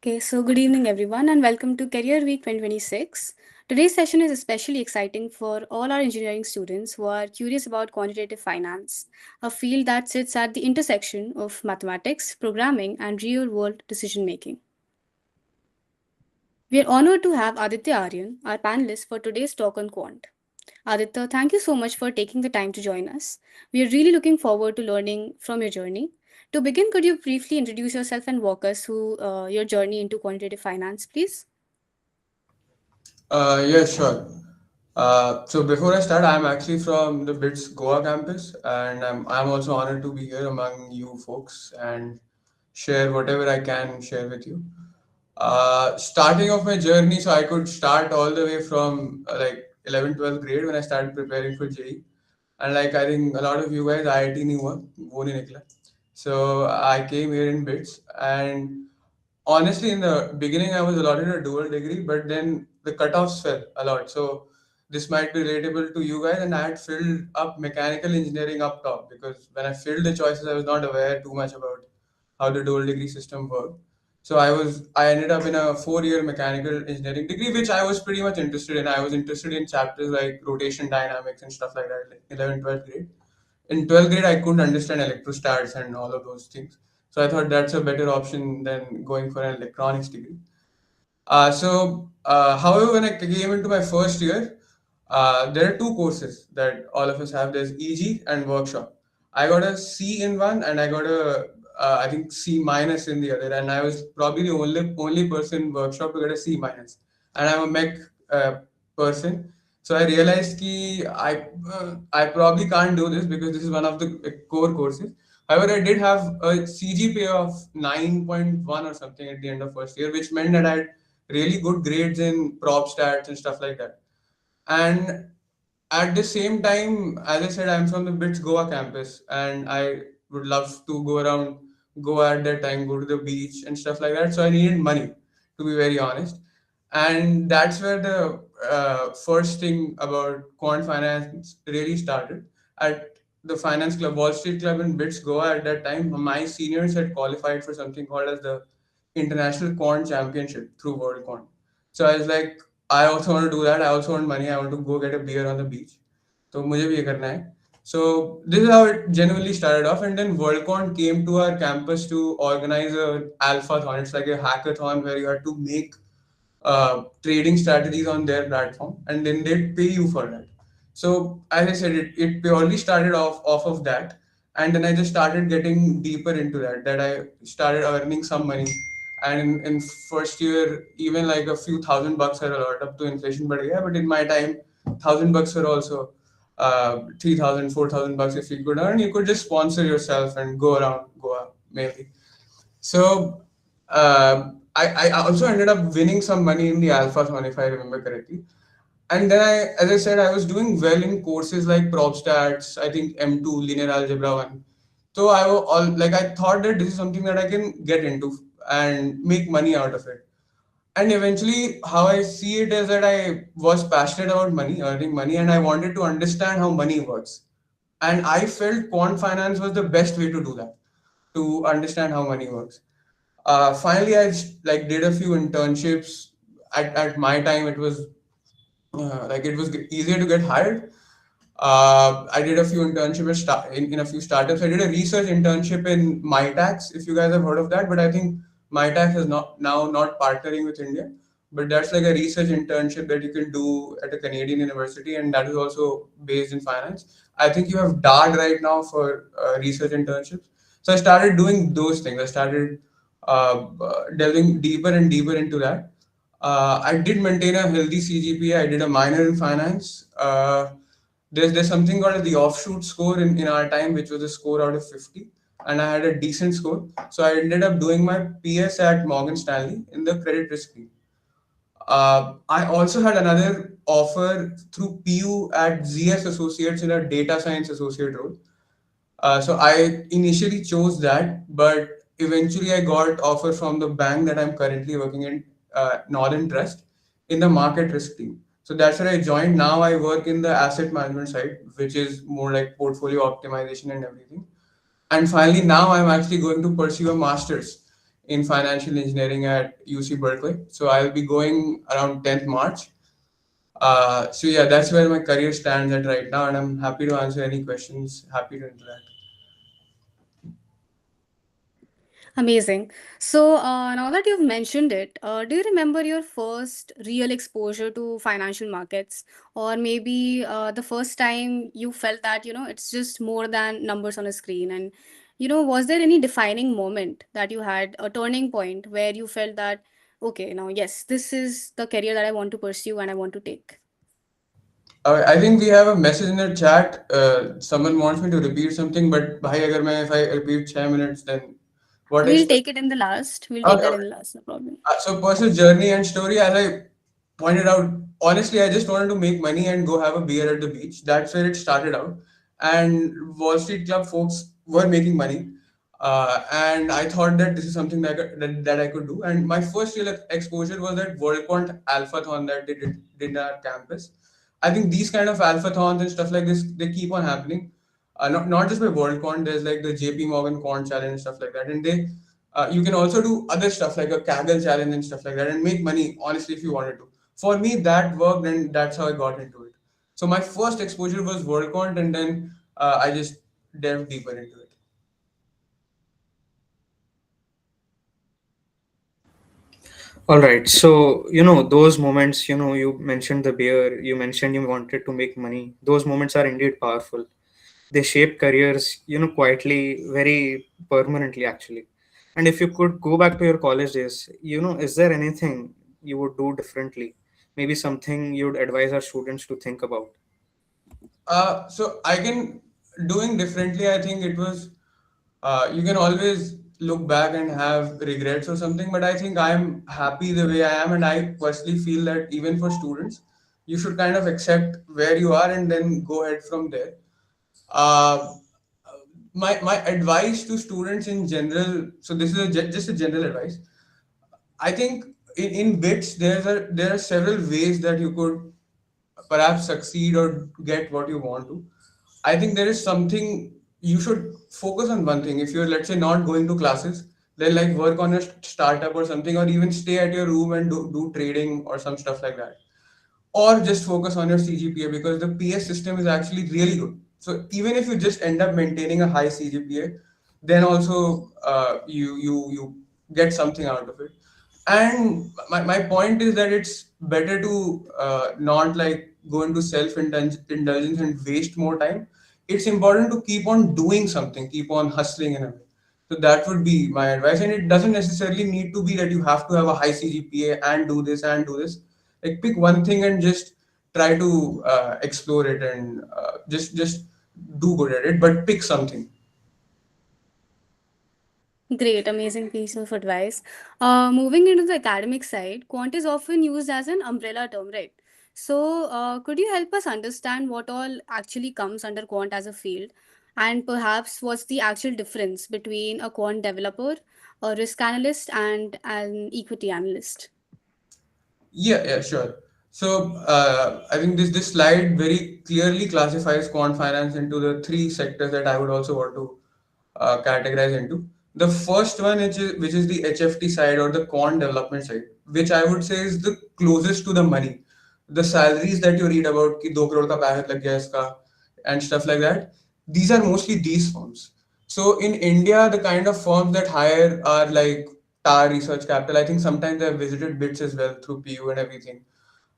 Okay, so good evening, everyone, and welcome to Career Week 2026. Today's session is especially exciting for all our engineering students who are curious about quantitative finance, a field that sits at the intersection of mathematics, programming, and real world decision making. We are honored to have Aditya Aryan, our panelist for today's talk on Quant. Aditya, thank you so much for taking the time to join us. We are really looking forward to learning from your journey. To begin, could you briefly introduce yourself and walk us through your journey into quantitative finance, please? Yeah, sure. So before I start, I'm actually from the BITS Goa campus, and I'm also honored to be here among you folks and share whatever I can share with you. Starting off my journey, so I could start all the way from like 11th, 12th grade when I started preparing for JEE. And like I think a lot of you guys, IIT नहीं हुआ, वो नहीं निकला. So I came here in BITS, and honestly, in the beginning, I was allotted a dual degree, but then the cutoffs fell a lot. So this might be relatable to you guys. And I had filled up mechanical engineering up top because when I filled the choices, I was not aware too much about how the dual degree system worked. So I ended up in a 4 year mechanical engineering degree, which I was pretty much interested in. I was interested in chapters like rotation dynamics and stuff like that, like 11th, 12th grade. In 12th grade, I couldn't understand electrostats and all of those things. So I thought that's a better option than going for an electronics degree. However, when I came into my first year, there are two courses that all of us have. There's EG and workshop. I got a C in one, and I got I think C minus in the other. And I was probably the only person in workshop to get a C minus. And I'm a mech person, so I realized ki I probably can't do this because this is one of the core courses. However, I did have a CGPA of 9.1 or something at the end of first year, which meant that I had really good grades in prop stats and stuff like that. And at the same time, as I said, I'm from the BITS Goa campus, and I would love to go around Goa at that time, go to the beach and stuff like that. So I needed money, to be very honest. And that's where the first thing about quant finance really started. At the finance club, Wall Street Club in BITS Goa at that time, my seniors had qualified for something called as the International Quant Championship through World Quant. So I was like, I also want to do that. I also want money. I want to go get a beer on the beach. तो मुझे भी ये करना है. So this is how it genuinely started off, and then WorldCon came to our campus to organize a alphathon. It's like a hackathon where you have to make trading strategies on their platform, and then they pay you for that. So as I said, it purely started off of that, and then I just started getting deeper into that. That I started earning some money, and in first year, even like a few $1,000 are a lot up to inflation. But yeah, but in my time, $1,000 were also 3,000, $4,000 if you could earn. You could just sponsor yourself and go around Goa maybe. So I also ended up winning some money in the alphathon, if I remember correctly. And then as I said, I was doing well in courses like prop stats, I think M2, linear algebra 1. So I thought that this is something that I can get into and make money out of it. And eventually, how I see it is that I was passionate about money, earning money, and I wanted to understand how money works. And I felt quant finance was the best way to do that, to understand how money works. Finally, like did a few internships. At my time, it was it was easier to get hired. I did a few internships in a few startups. I did a research internship in MyTax, if you guys have heard of that. But I think MyTax is not partnering with India. But that's like a research internship that you can do at a Canadian university, and that is also based in finance. I think you have DARD right now for research internships. So I started doing those things. I started delving deeper and deeper into that. I did maintain a healthy CGPA. I did a minor in finance. There's something called the offshoot score in our time, which was a score out of 50, and I had a decent score. So I ended up doing my PS at Morgan Stanley in the credit risk team. I also had another offer through PU at ZS Associates in a data science associate role. So I initially chose that, but eventually I got offer from the bank that I'm currently working in, Northern Trust, in the market risk team. So that's where I joined. Now I work in the asset management side, which is more like portfolio optimization and everything. And finally, now I'm actually going to pursue a master's in financial engineering at UC Berkeley. So I'll be going around 10th March. So yeah, that's where my career stands at right now, and I'm happy to answer any questions. Happy to interact. Amazing. So, now that you've mentioned it, do you remember your first real exposure to financial markets? Or maybe the first time you felt that, it's just more than numbers on a screen? And, was there any defining moment that you had, a turning point where you felt that, okay, now, yes, this is the career that I want to pursue and I want to take? I think we have a message in the chat. Someone wants me to repeat something, but bhai, agar main, if I repeat 6 minutes, then what We'll is? take it in the last. We'll take Okay, that in okay. the last, no problem. So personal journey and story, as I pointed out, honestly, I just wanted to make money and go have a beer at the beach. That's where it started out. And Wall Street Club folks were making money. And I thought that this is something that I could do. And my first real exposure was that World Quant Alphathon that they did in our campus. I think these kind of alphathons and stuff like this, they keep on happening. Not just by WorldCon, there's like the JP Morgan Quant Challenge and stuff like that. And you can also do other stuff like a Kaggle challenge and stuff like that and make money, honestly, if you wanted to. For me, that worked and that's how I got into it. So my first exposure was WorldCon, and then I just delved deeper into it. All right. So, those moments, you mentioned the beer, you mentioned you wanted to make money. Those moments are indeed powerful. They shape careers, quietly, very permanently, actually. And if you could go back to your college days, is there anything you would do differently? Maybe something you would advise our students to think about? So I can doing differently. I think it was you can always look back and have regrets or something, but I think I'm happy the way I am, and I personally feel that even for students, you should kind of accept where you are and then go ahead from there. Uh, my advice to students in general. So this is just a general advice. I think in bits there are several ways that you could perhaps succeed or get what you want to. I think there is something you should focus on one thing. If you're, let's say, not going to classes, then like work on a startup or something, or even stay at your room and do trading or some stuff like that, or just focus on your CGPA because the PS system is actually really good. So even if you just end up maintaining a high CGPA, then also you get something out of it. And my point is that it's better to not like go into self indulgence and waste more time. It's important to keep on doing something, keep on hustling in a way. So that would be my advice. And it doesn't necessarily need to be that you have to have a high CGPA and do this and do this. Like pick one thing and just try to explore it and just do good at it. But pick something. Great, amazing piece of advice. Moving into the academic side, quant is often used as an umbrella term, right? So, could you help us understand what all actually comes under quant as a field, and perhaps what's the actual difference between a quant developer, a risk analyst, and an equity analyst? Yeah, sure. So I think this slide very clearly classifies quant finance into the three sectors that I would also want to categorize into. The first one, which is the HFT side or the quant development side, which I would say is the closest to the money. The salaries that you read about, कि 2 crore का packet लग गया इसका, and stuff like that. These are mostly these firms. So in India, the kind of firms that hire are like TAR Research Capital. I think sometimes I've visited BITS as well through PU and everything.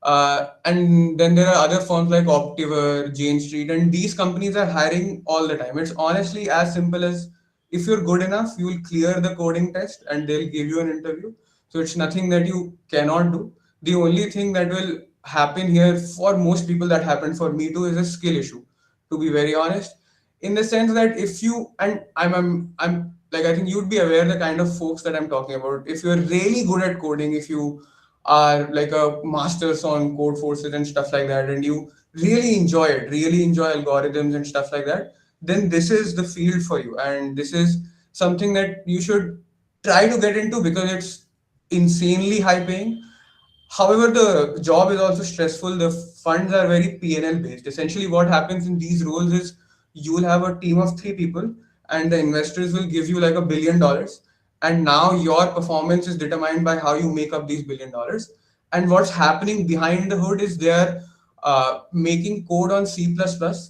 And then there are other firms like Optiver, Jane Street, and these companies are hiring all the time. It's honestly as simple as if you're good enough, you will clear the coding test and they'll give you an interview. So it's nothing that you cannot do. The only thing that will happen here for most people that happened for me too is a skill issue, to be very honest, in the sense that if you and I'm like I think you'd be aware the kind of folks that I'm talking about. If you're really good at coding, if you are like a masters on code forces and stuff like that, and you really enjoy algorithms and stuff like that, then this is the field for you, and this is something that you should try to get into because it's insanely high paying. However, the job is also stressful. The funds are very P&L based. Essentially, what happens in these roles is you will have a team of three people, and the investors will give you like $1 billion, and now your performance is determined by how you make up these $1 billion. And what's happening behind the hood is they are making code on C++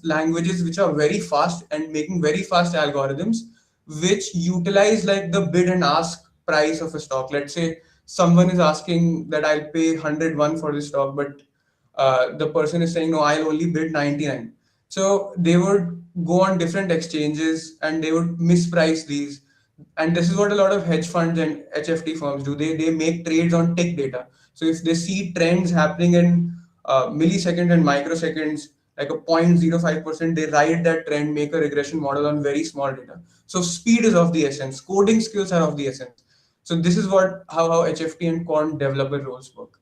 languages which are very fast and making very fast algorithms which utilize like the bid and ask price of a stock. Let's say someone is asking that I'll pay 101 for this stock, but the person is saying no, I'll only bid 99. So they would go on different exchanges and they would misprice these. And this is what a lot of hedge funds and HFT firms do. They make trades on tick data. So if they see trends happening in milliseconds and microseconds, like a 0.05%, they ride that trend, make a regression model on very small data. So speed is of the essence. Coding skills are of the essence. So this is what how HFT and quant developer roles work.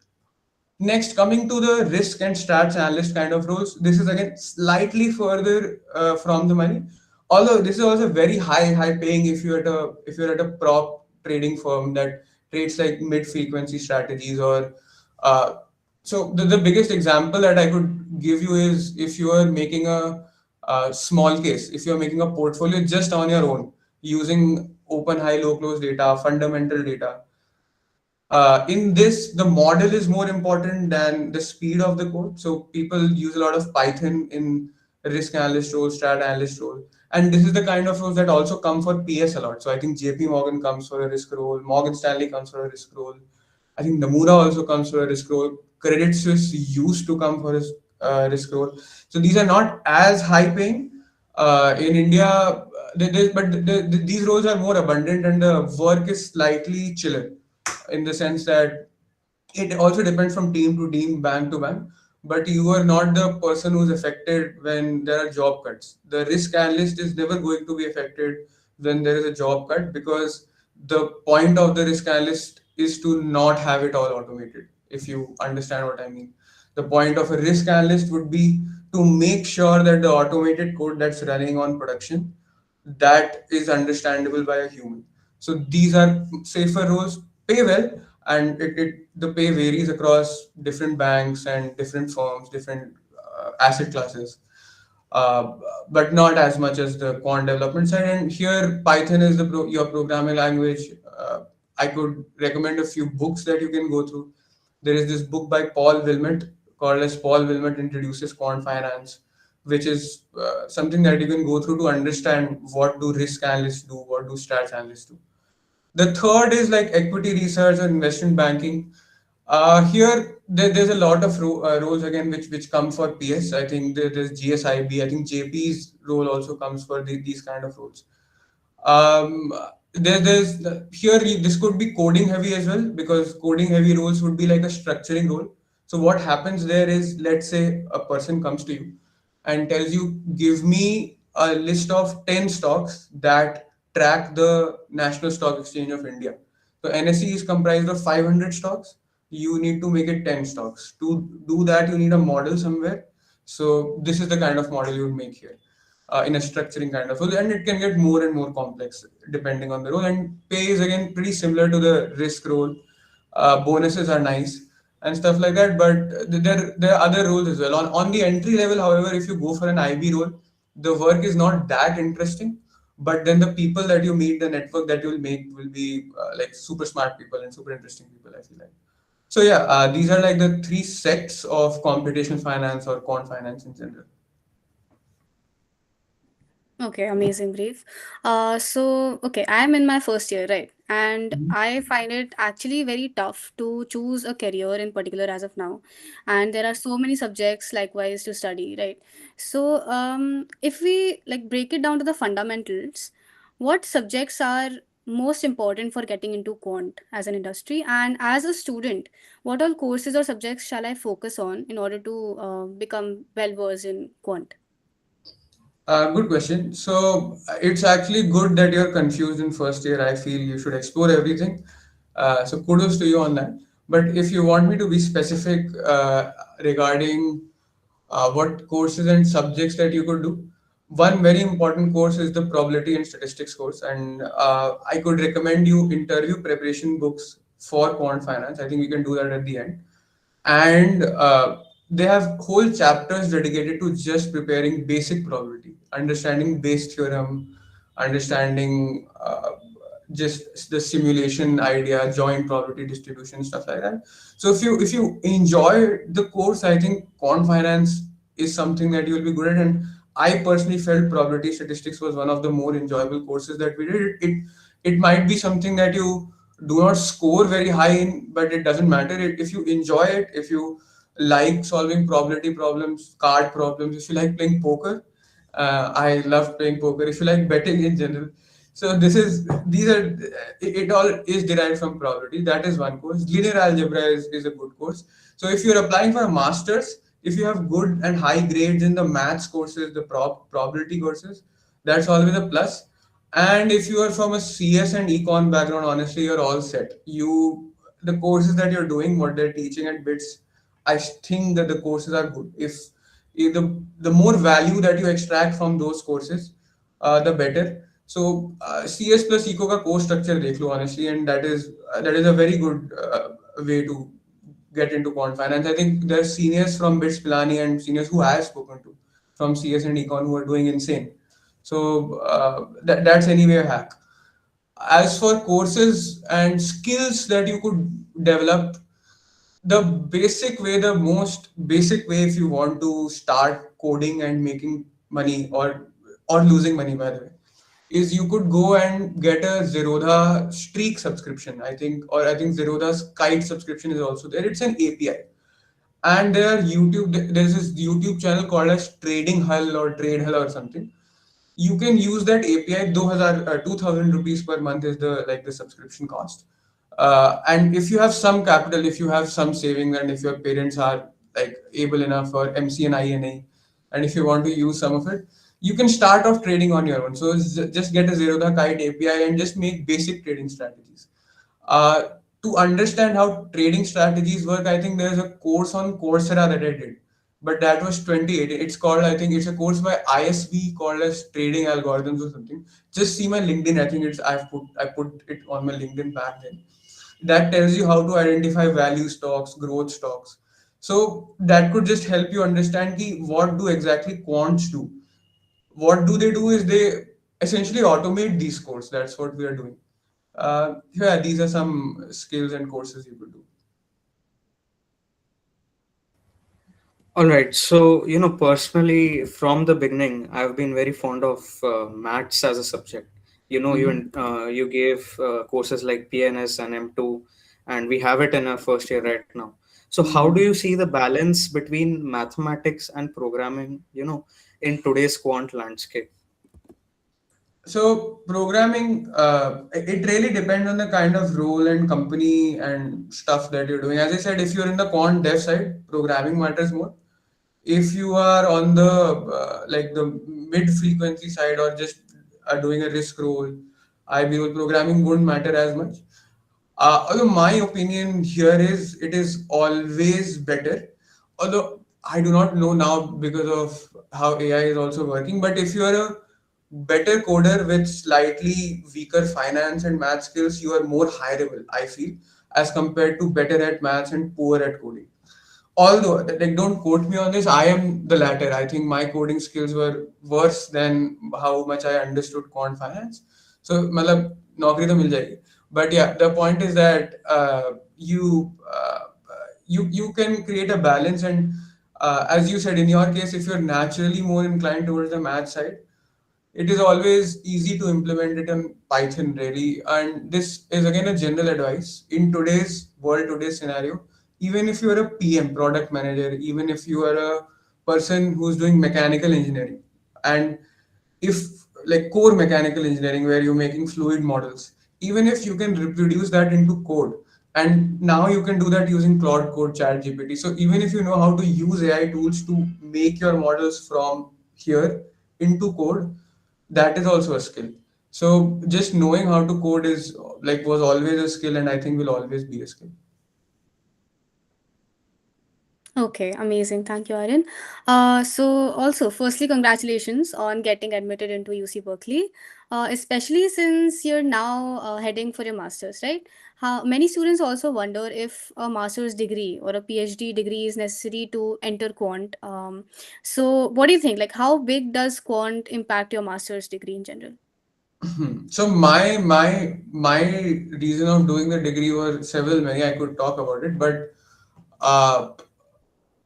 Next, coming to the risk and stats analyst kind of roles, this is again slightly further from the money. Although this is also very high paying if you're at a prop trading firm that trades like mid frequency strategies or so the biggest example that I could give you is if you are making a small case, if you're making a portfolio just on your own using open high low close data, fundamental data, in this, the model is more important than the speed of the code. So people use a lot of Python in risk analyst role, strat analyst role. And this is the kind of roles that also come for PS a lot. So I think JP Morgan comes for a risk role, Morgan Stanley comes for a risk role. I think Nomura also comes for a risk role. Credit Suisse used to come for a risk role. So these are not as high paying. In India, these roles are more abundant and the work is slightly chiller in the sense that it also depends from team to team, bank to bank. But you are not the person who's affected when there are job cuts. The risk analyst is never going to be affected when there is a job cut because the point of the risk analyst is to not have it all automated, if you understand what I mean. The point of a risk analyst would be to make sure that the automated code that's running on production that is understandable by a human. So these are safer roles, pay well, and the pay varies across different banks and different firms, different asset classes, uh, but not as much as the quant development side. And here, Python is your programming language. I could recommend a few books that you can go through. There is this book by Paul Wilmot called as Paul Wilmot Introduces Quant Finance, which is something that you can go through to understand what do risk analysts do, what do stats analysts do. The third is like equity research and investment banking. Here, there's a lot of roles again which come for PS. I think there's GSIB. I think JP's role also comes for these kind of roles. Um, there's here this could be coding heavy as well because coding heavy roles would be like a structuring role. So what happens there is, let's say a person comes to you and tells you, give me a list of 10 stocks that track the National Stock Exchange of India. So NSE is comprised of 500 stocks. You need to make it 10 stocks. To do that, you need a model somewhere. So this is the kind of model you would make here in a structuring kind of role, and it can get more and more complex depending on the role. And pay is again pretty similar to the risk role. Bonuses are nice and stuff like that, but there are other roles as well. On the entry level, however, if you go for an IB role, the work is not that interesting. But then the people that you meet, the network that you will make will be like super smart people and super interesting people, I feel like. So yeah, these are like the three sects of computational finance or quant finance in general. Okay, amazing brief. Okay, I'm in my first year, right? And I find it actually very tough to choose a career in particular as of now. And there are so many subjects likewise to study, right? If we like break it down to the fundamentals, what subjects are most important for getting into quant as an industry? And as a student, what all courses or subjects shall I focus on in order to become well versed in quant? Good question. So it's actually good that you're confused in first year. I feel you should explore everything. So kudos to you on that. But if you want me to be specific regarding what courses and subjects that you could do, one very important course is the probability and statistics course, and I could recommend you interview preparation books for quant finance. I think we can do that at the end. And they have whole chapters dedicated to just preparing basic probability, understanding Bayes theorem, understanding just the simulation idea, joint probability distribution, stuff like that. So if you enjoy the course, I think quant finance is something that you'll be good at. And I personally felt probability statistics was one of the more enjoyable courses that we did. It might be something that you do not score very high in, but it doesn't matter. If you enjoy it, if you like solving probability problems, card problems, if you like playing poker, I love playing poker. If you like betting in general, so these are it all is derived from probability. That is one course. Linear algebra is a good course. So if you're applying for a master's, if you have good and high grades in the maths courses, the probability courses, that's always a plus. And if you are from a CS and econ background, honestly, you're all set. The courses that you're doing, what they're teaching at BITS, I think that the courses are good. If the more value that you extract from those courses, the better. So CS plus Eco का course structure देख लो honestly, and that is a very good way to get into quant finance. I think there's seniors from BITS Pilani and seniors who I have spoken to from CS and Econ who are doing insane. So that's anyway a hack. As for courses and skills that you could develop, the most basic way if you want to start coding and making money, or losing money by the way, is you could go and get a Zerodha Streak subscription, I think, or I think Zerodha's Kite subscription is also there. It's an API. And there's this YouTube channel called as Trading Hull or Trade Hull or something. You can use that API. 2,000 rupees per month is the subscription cost. And if you have some capital, if you have some savings, and if your parents are like able enough for MC and INA, and if you want to use some of it, you can start off trading on your own. So just get a Zero the Kite API and just make basic trading strategies. Uh, to understand how trading strategies work, I think there's a course on Coursera that I did, but that was 2018. It's called, I think it's a course by ISV called as Trading Algorithms or something. Just see my LinkedIn. I think I put it on my LinkedIn back then. That tells you how to identify value stocks, growth stocks. So that could just help you understand what do exactly quants do. What do they do is they essentially automate these codes. That's what we are doing. Yeah, these are some skills and courses you could do. All right. So, personally, from the beginning, I've been very fond of maths as a subject. Mhm. You gave courses like PNS and M2, and we have it in our first year right now. So, how do Mhm. you see the balance between mathematics and programming, in today's quant landscape? So programming, it really depends on the kind of role and company and stuff that you're doing. As I said, if you're in the quant dev side, programming matters more. If you are on the like the mid frequency side, or just doing a risk role, IB role, programming wouldn't matter as much. Although my opinion here is it is always better. Although I do not know now because of how AI is also working. But if you are a better coder with slightly weaker finance and math skills, you are more hireable, I feel, as compared to better at maths and poor at coding. Although, like, don't quote me on this, I am the latter. I think my coding skills were worse than how much I understood quant finance. So, मतलब नौकरी तो मिल जाएगी. But yeah, the point is that you can create a balance, and as you said, in your case, if you're naturally more inclined towards the math side, it is always easy to implement it in Python, really. And this is again a general advice in today's world, today's scenario. Even if you are a PM, product manager, even if you are a person who's doing mechanical engineering, and if like core mechanical engineering where you're making fluid models, even if you can reproduce that into code, and now you can do that using Claude Code, Chat GPT. So even if you know how to use AI tools to make your models from here into code, that is also a skill. So just knowing how to code is like was always a skill, and I think will always be a skill. Okay, amazing. Thank you, Aryan. So, also, firstly, congratulations on getting admitted into UC Berkeley, especially since you're now heading for your master's, right? How many students also wonder if a master's degree or a PhD degree is necessary to enter quant. So, what do you think? Like, how big does quant impact your master's degree in general? So my reason of doing the degree were several many. I could talk about it, but uh,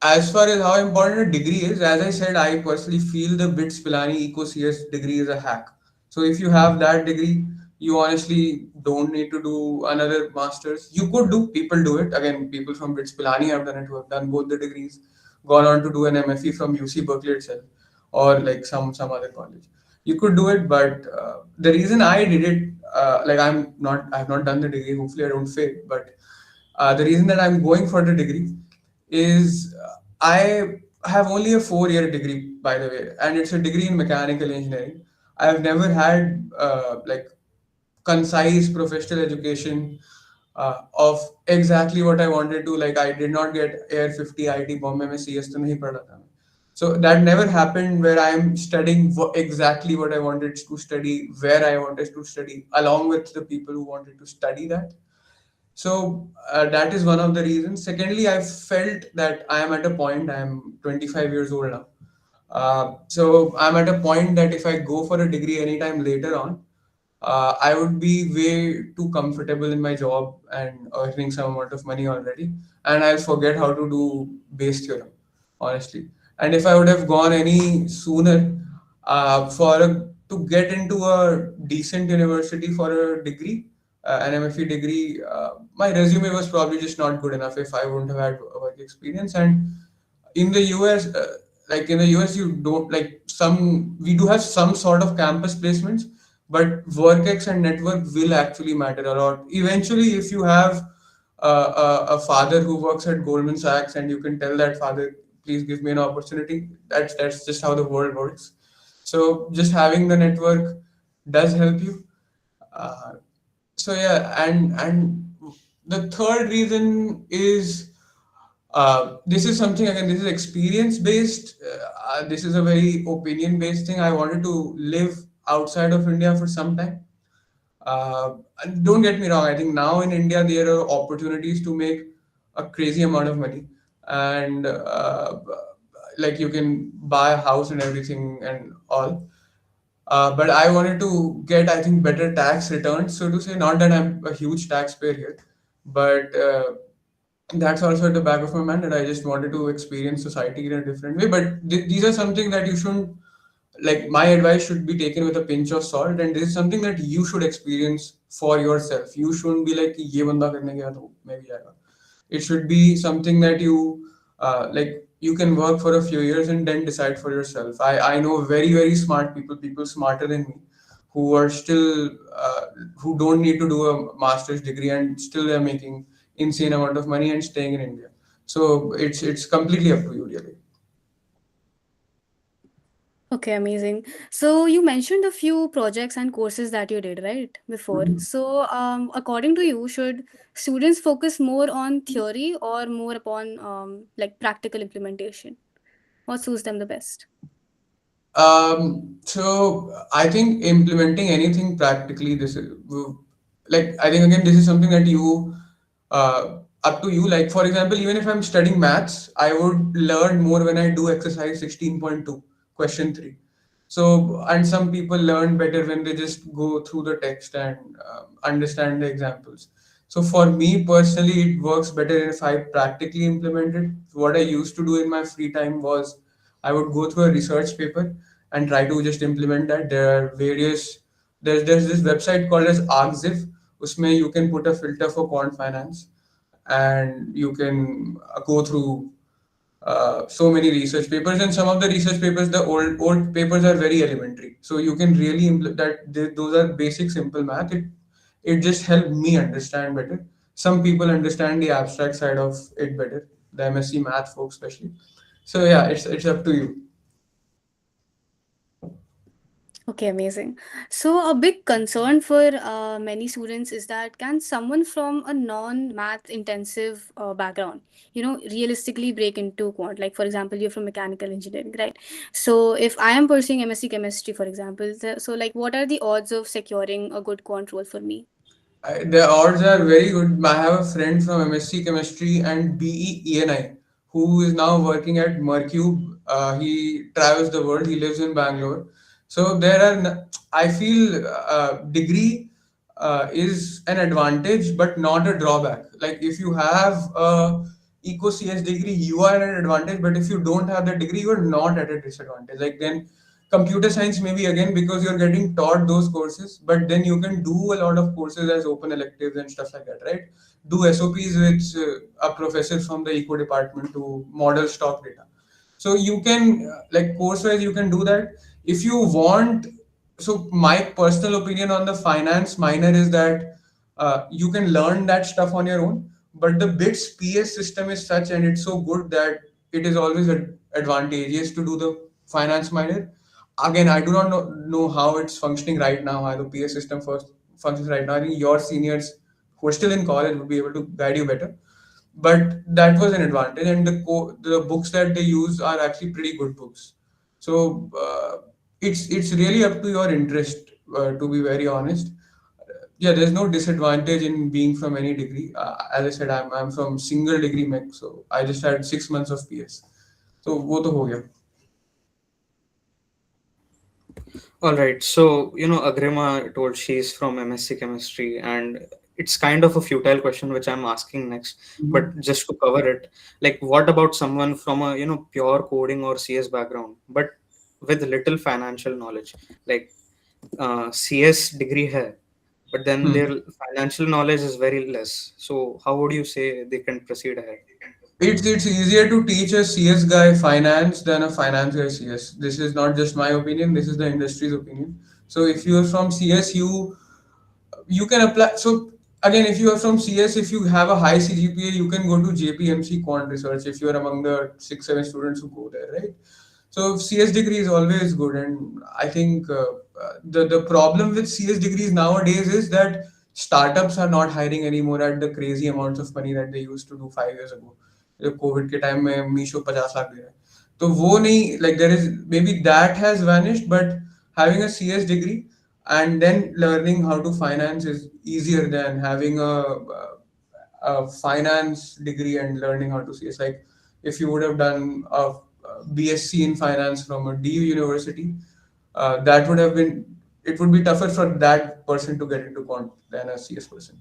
as far as how important a degree is, as I said, I personally feel the BITS Pilani Eco CS degree is a hack. So if you have that degree, you honestly don't need to do another master's. You could do, people do it. Again, people from BITS Pilani have done it who have done both the degrees, gone on to do an MFE from UC Berkeley itself, or like some other college. You could do it, but the reason I did it, like I've not done the degree. Hopefully, I don't fail. But the reason that I'm going for the degree is I have only a 4 year degree, by the way, and it's a degree in mechanical engineering. I have never had like concise professional education of exactly what I wanted to. Like I did not get Air 50 IT Bombay में CS तो नहीं पढ़ा था मैं. So that never happened where I am studying exactly what I wanted to study, where I wanted to study, along with the people who wanted to study that. So that is one of the reasons. Secondly, I felt that I am at a point, I am 25 years old now. So I'm at a point that if I go for a degree anytime later on, I would be way too comfortable in my job and earning some amount of money already, and I'll forget how to do base theorem, honestly. And if I would have gone any sooner, to get into a decent university for a degree, an MFE degree, my resume was probably just not good enough if I wouldn't have had work experience. And in the US, like in the US, you don't like some. We do have some sort of campus placements, but work and network will actually matter a lot. Eventually, if you have a father who works at Goldman Sachs, and you can tell that father, please give me an opportunity. That's just how the world works. So just having the network does help you. Uh, so yeah, and the third reason is this is something, again, this is experience based. This is a very opinion based thing. I wanted to live outside of India for some time. And don't get me wrong, I think now in India there are opportunities to make a crazy amount of money, and like you can buy a house and everything and all. But I wanted to get, I think, better tax returns, so to say. Not that I'm a huge taxpayer here, but that's also at the back of my mind that I just wanted to experience society in a different way. But these are something that you shouldn't, like, my advice should be taken with a pinch of salt, and this is something that you should experience for yourself. You shouldn't be like, ये बंदा करने गया तो मैं भी जाएगा. It should be something that you like you can work for a few years and then decide for yourself. I know very very smart people, people smarter than me, who are still who don't need to do a master's degree and still they're making insane amount of money and staying in India. So it's completely up to you, really. Okay, amazing. So you mentioned a few projects and courses that you did, right, before. So, according to you, should students focus more on theory or more upon like practical implementation? What suits them the best? So I think implementing anything practically, this is like, I think again this is something that you up to you. Like for example, even if I'm studying maths, I would learn more when I do exercise 16.2, question 3. So, and some people learn better when they just go through the text and understand the examples. So for me personally, it works better if I practically implement it. What I used to do in my free time was I would go through a research paper and try to just implement that. There are various, there's this website called as ArcZiv. Usme you can put a filter for quant finance, and you can go through so many research papers. And some of the research papers, the old papers, are very elementary, so you can really those are basic simple math. It just helped me understand better. Some people understand the abstract side of it better, the MSc math folks especially. So yeah, it's up to you. Okay, amazing. So, a big concern for many students is that can someone from a non-math intensive background, realistically break into quant? Like, for example, you're from mechanical engineering, right? So, if I am pursuing MSc chemistry, for example, so like, what are the odds of securing a good quant role for me? The odds are very good. I have a friend from MSc Chemistry and BE ENI who is now working at Mercube. He travels the world. He lives in Bangalore. So there are, I feel degree is an advantage, but not a drawback. Like if you have a eco CS degree, you are at an advantage, but if you don't have that degree, you are not at a disadvantage. Like then computer science maybe again because you're getting taught those courses, but then you can do a lot of courses as open electives and stuff like that, right? Do SOPs with a professor from the eco department to model stock data. So you can like course wise you can do that if you want. So my personal opinion on the finance minor is that you can learn that stuff on your own, but the bits PS system is such and it's so good that it is always advantageous to do the finance minor. Again, I do not know how it's functioning right now, how the PS system first functions right now. I think your seniors who are still in college would be able to guide you better, but that was an advantage, and the books that they use are actually pretty good books. So it's really up to your interest, to be very honest. Yeah, there's no disadvantage in being from any degree. As I said, I'm from single degree mech, so I just had 6 months of PS. So वो तो हो गया. All right. So, Agrima told she's from MSc chemistry, and it's kind of a futile question which I'm asking next. But just to cover it, like, what about someone from a, pure coding or CS background, but with little financial knowledge? Like, CS degree hai, but then Hmm. their financial knowledge is very less. So, how would you say they can proceed ahead? It's easier to teach a CS guy finance than a finance guy CS. This is not just my opinion. This is the industry's opinion. So if you are from CS, you can apply. So again, if you are from CS, if you have a high CGPA, you can go to JPMC Quant Research if you are among the 6 7 students who go there, right? So CS degree is always good, and I think the problem with CS degrees nowadays is that startups are not hiring anymore at the crazy amounts of money that they used to do 5 years ago. Covid के time में मीशो 50 लाख दे रहा है, तो वो नहीं, like there is maybe that has vanished, but having a CS degree and then learning how to finance is easier than having a finance degree and learning how to CS. Like if you would have done a BSc in finance from a DU university, that would have been, it would be tougher for that person to get into quant than a CS person.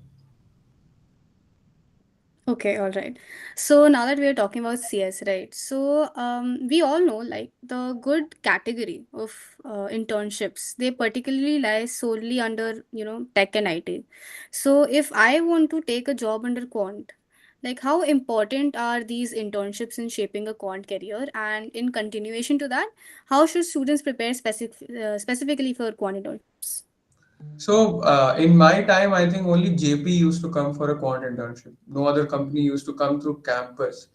Okay, all right. So now that we are talking about CS, right? So we all know like the good category of internships, they particularly lie solely under, tech and IT. So if I want to take a job under quant, like how important are these internships in shaping a quant career? And in continuation to that, how should students prepare specifically for quant internships? So in my time, I think only JP used to come for a quant internship. No other company used to come through campus.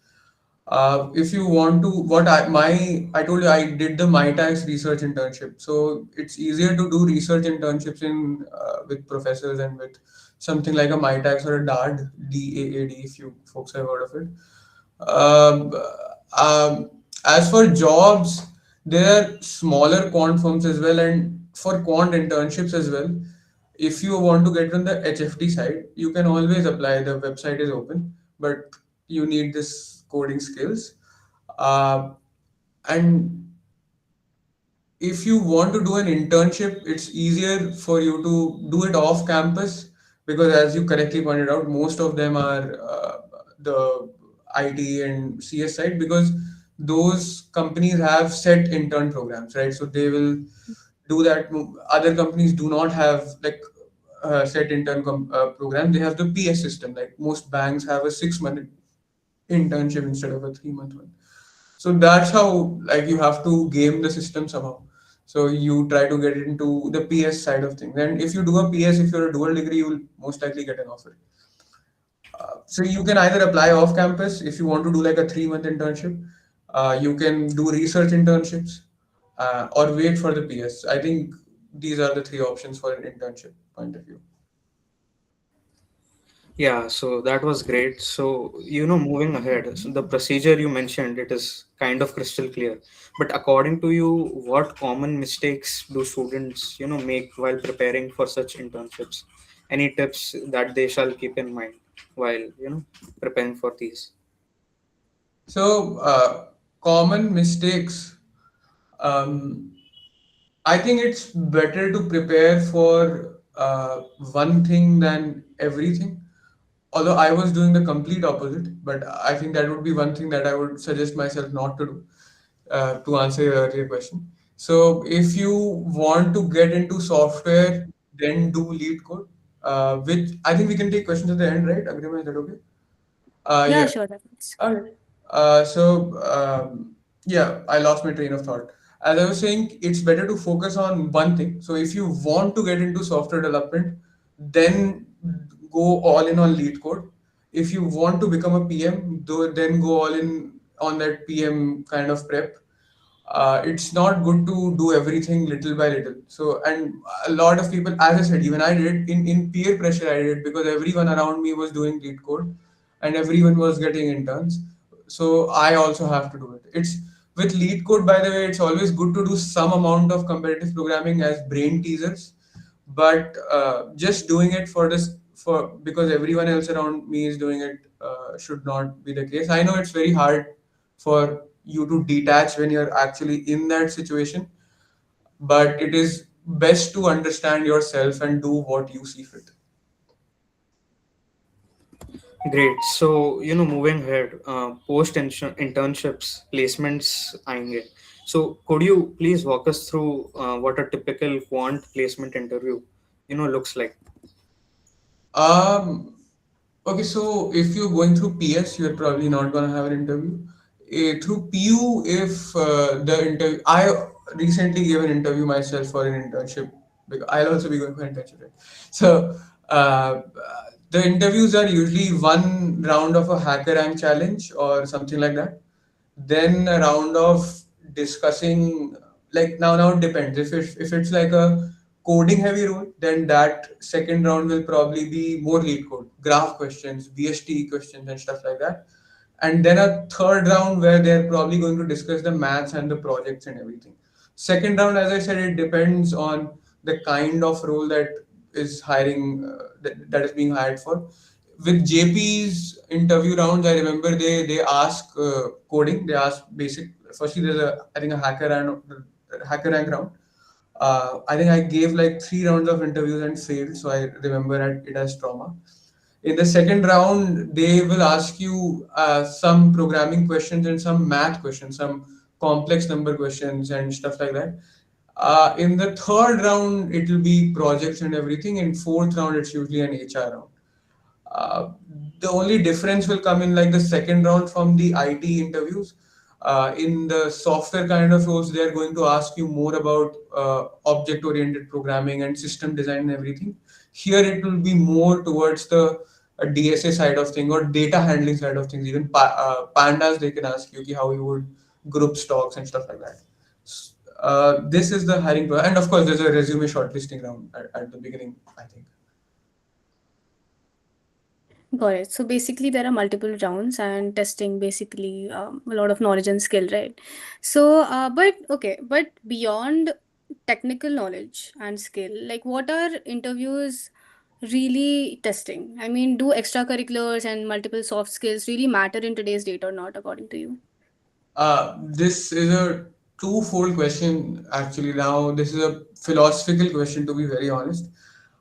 If you want to, I told you I did the MyTax research internship. So it's easier to do research internships in with professors and with something like a MyTax or a DAAD, if you folks have heard of it. Um, as for jobs, there are smaller quant firms as well, and for quant internships as well. If you want to get on the HFT side, you can always apply. The website is open, but you need this coding skills. Uh, and if you want to do an internship, it's easier for you to do it off campus because, as you correctly pointed out, most of them are the IT and CS side because those companies have set intern programs, right? So they will do that. Other companies do not have like set intern program. They have the PS system. Like most banks have a 6 month internship instead of a 3 month one. So that's how like you have to game the system somehow. So you try to get into the PS side of things. And if you do a PS, if you're a dual degree, you will most likely get an offer. So you can either apply off campus if you want to do like a 3 month internship. You can do research internships or wait for the PS. I think these are the three options for an internship point of view. Yeah, so that was great. So, moving ahead, so the procedure you mentioned, it is kind of crystal clear. But according to you, what common mistakes do students, make while preparing for such internships? Any tips that they shall keep in mind while, preparing for these? So common mistakes. Um, I think it's better to prepare for one thing than everything. Although I was doing the complete opposite, but I think that would be one thing that I would suggest myself not to do, to answer your earlier question. So, if you want to get into software, then do lead code, which I think we can take questions at the end, right? Agrima, is that okay? Yeah, Yeah. sure, that works. All right. Yeah, I lost my train of thought. As I was saying, it's better to focus on one thing. So if you want to get into software development, then go all in on lead code. If you want to become a PM, then go all in on that PM kind of prep. It's not good to do everything little by little. So, and a lot of people, as I said, even I did it in peer pressure. I did it because everyone around me was doing lead code, and everyone was getting interns. So I also have to do it. It's with lead code, by the way. It's always good to do some amount of competitive programming as brain teasers, but just doing it for this for because everyone else around me is doing it should not be the case. I know it's very hard for you to detach when you're actually in that situation, but it is best to understand yourself and do what you see fit. Great. So, moving ahead, post internships, placements आएंगे. So, could you please walk us through what a typical quant placement interview, looks like? Um, okay, so if you're going through PS, you're probably not going to have an interview. Through PU, if the interview, I recently gave an interview myself for an internship because I'll also be going for an internship. Right? So the interviews are usually one round of a hacker rank challenge or something like that. Then a round of discussing, like now it depends. If it's like a coding heavy role, then that second round will probably be more lead code, graph questions, BST questions, and stuff like that. And then a third round where they're probably going to discuss the maths and the projects and everything. Second round, as I said, it depends on the kind of role that is hiring that is being hired for. With JP's interview rounds, I remember they ask coding. They ask basic. Firstly, there's a I think a hacker rank round. I think I gave like 3 rounds of interviews and failed, so I remember it as trauma. In the second round, they will ask you some programming questions and some math questions, some complex number questions and stuff like that. In the third round, it will be projects and everything. In fourth round, it's usually an HR round. Uh, the only difference will come in like the second round from the IT interviews. In the software kind of roles, they are going to ask you more about object-oriented programming and system design and everything. Here, it will be more towards the DSA side of thing or data handling side of things. Even pandas, they can ask you ki how you would group stocks and stuff like that. This is the hiring process, and of course, there's a resume shortlisting round at the beginning, I think. Got it. So basically, there are multiple rounds and testing basically a lot of knowledge and skill, right? So, but okay, but beyond technical knowledge and skill, like what are interviews really testing? I mean, do extracurriculars and multiple soft skills really matter in today's date or not, according to you? This is a twofold question, actually. Now, this is a philosophical question, to be very honest.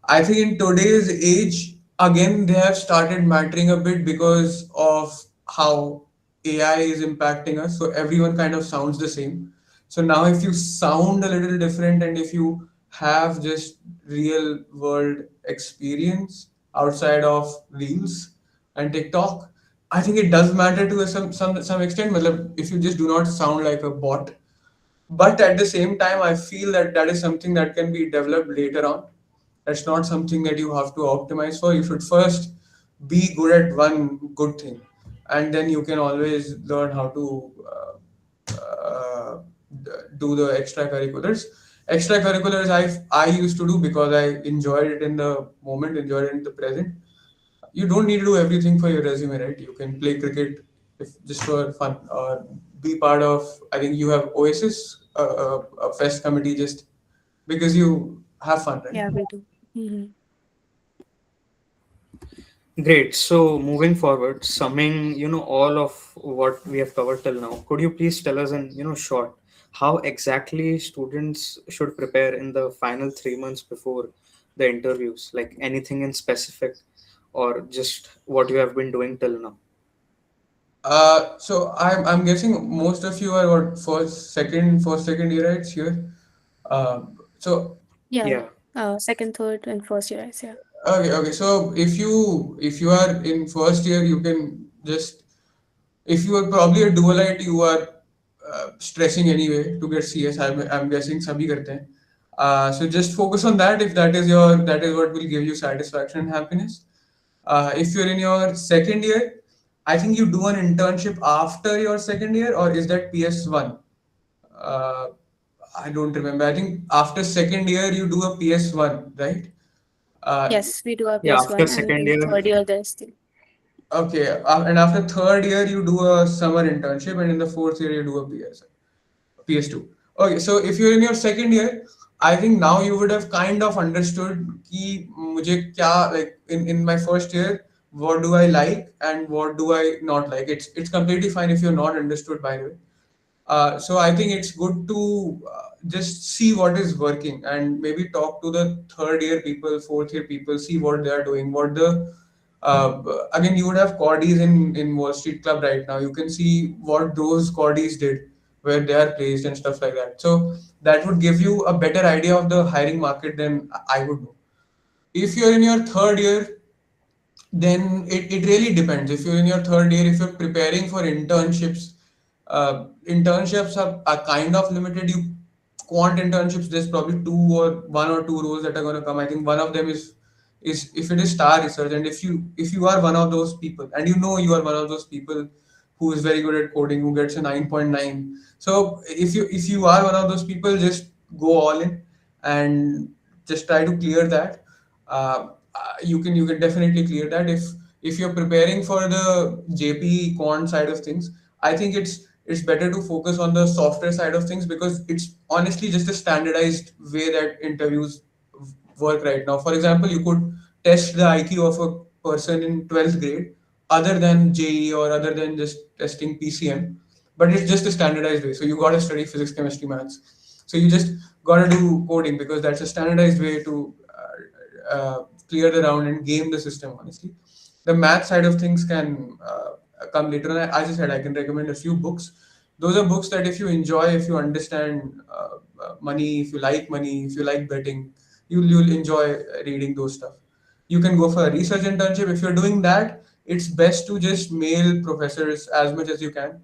I think in today's age, again, they have started mattering a bit because of how AI is impacting us. So everyone kind of sounds the same. So now, if you sound a little different and if you have just real world experience outside of Reels and TikTok, I think it does matter to some extent. Matlab, if you just do not sound like a bot, but at the same time, I feel that that is something that can be developed later on. That's not something that you have to optimize for. You should first be good at one good thing, and then you can always learn how to do the extracurriculars. Extracurriculars I used to do because I enjoyed it in the moment, enjoyed it in the present. You don't need to do everything for your resume, right? You can play cricket if just for fun, or be part of. I think you have Oasis, a fest committee, just because you have fun, right? Yeah, we do. Hmm. Great. So, moving forward, summing, all of what we have covered till now, could you please tell us in, short, how exactly students should prepare in the final 3 months before the interviews? Like anything in specific, or just what you have been doing till now? So I'm guessing most of you are what first second year right here. So Yeah. Yeah, Second, third, and first year, I yeah. okay. So if you are in first year, you can just, if you are probably a dual IT, you are stressing anyway to get CS. I'm guessing sabhi karte hain. So just focus on that if that is what will give you satisfaction and happiness. If you're in your second year, I think you do an internship after your second year, or is that PS1? Uh, I don't remember. I think after second year you do a PS1, right? Uh, Yes, we do our yeah. After PS1, and second in year, third year, there's still. okay, and after third year you do a summer internship, and in the fourth year you do a PS2. Okay, so if you're in your second year, I think now you would have kind of understood कि मुझे क्या, like in my first year, what do I like and what do I not like. It's completely fine if you're not understood, by the way. So I think it's good to just see what is working and maybe talk to the third year people, fourth year people, see what they are doing, what the again, you would have Cordis in Wall Street Club right now. You can see what those Cordis did, where they are placed and stuff like that. So that would give you a better idea of the hiring market than I would know. If you're in your third year, then it really depends. If you're in your third year, if you're preparing for internships, internships are kind of limited. You quant internships, there's probably one or two roles that are going to come. I think one of them is if it is star research, and if you are one of those people, and you know you are one of those people who is very good at coding, who gets a 9.9. So if you are one of those people, just go all in and just try to clear that. You can definitely clear that. If you're preparing for the JP quant side of things, I think it's better to focus on the software side of things, because it's honestly just a standardized way that interviews work right now. For example, you could test the IQ of a person in 12th grade other than JE or other than just testing PCM, but it's just a standardized way. So you got to study physics, chemistry, maths. So you just got to do coding because that's a standardized way to clear the round and game the system. Honestly, the math side of things can come later on. As I said, I can recommend a few books. Those are books that if you enjoy, if you understand money, if you like money, if you like betting, you'll enjoy reading those stuff. You can go for a research internship. If you're doing that, it's best to just mail professors as much as you can.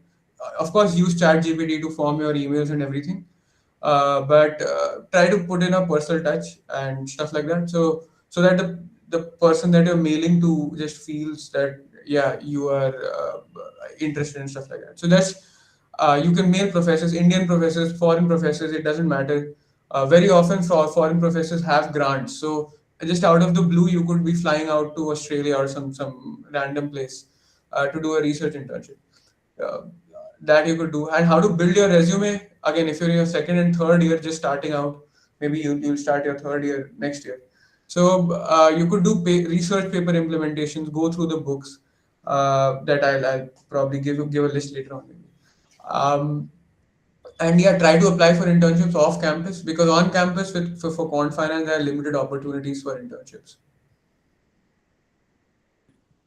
Of course, use ChatGPT to form your emails and everything, but try to put in a personal touch and stuff like that. So that the person that you're mailing to just feels that yeah, you are interested in stuff like that. So that's you can mail professors, Indian professors, foreign professors. It doesn't matter. Very often, foreign professors have grants. So just out of the blue, you could be flying out to Australia or some random place to do a research internship. Uh, that you could do. And how to build your resume, again, if you're in your second and third year just starting out, maybe you'll start your third year next year. So you could do research paper implementations, go through the books that I'll probably give a list later on maybe. And yeah, try to apply for internships off campus, because on campus for quant finance there are limited opportunities for internships.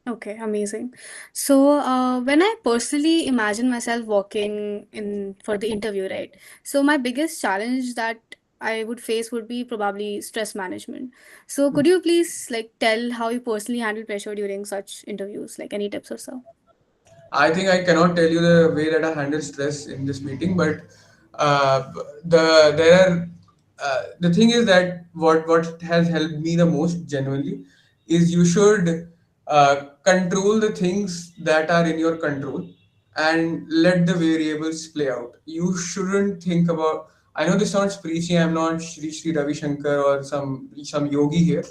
Okay, amazing. So, when I personally imagine myself walking in for the interview, right? So, my biggest challenge that I would face would be probably stress management. So, could you please like tell how you personally handle pressure during such interviews? Like any tips or so? I think I cannot tell you the way that I handle stress in this meeting, but the thing is that what has helped me the most genuinely is you should control the things that are in your control and let the variables play out. You shouldn't think about. I know this sounds preachy. I'm not Sri Ravi Shankar or some yogi here,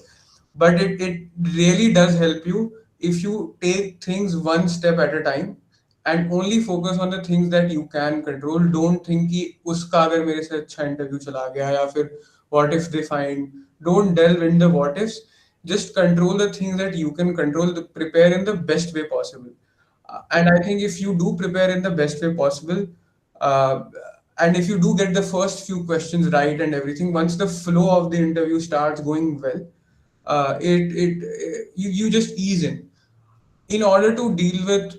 but it really does help you if you take things one step at a time and only focus on the things that you can control. Don't think कि उसका अगर मेरे से अच्छा interview चला गया या फिर what if they find. Don't delve in the what ifs. Just control the things that you can control. Prepare in the best way possible. And I think if you do prepare in the best way possible, uh, And if you do get the first few questions right and everything, once the flow of the interview starts going well, you just ease in order to deal with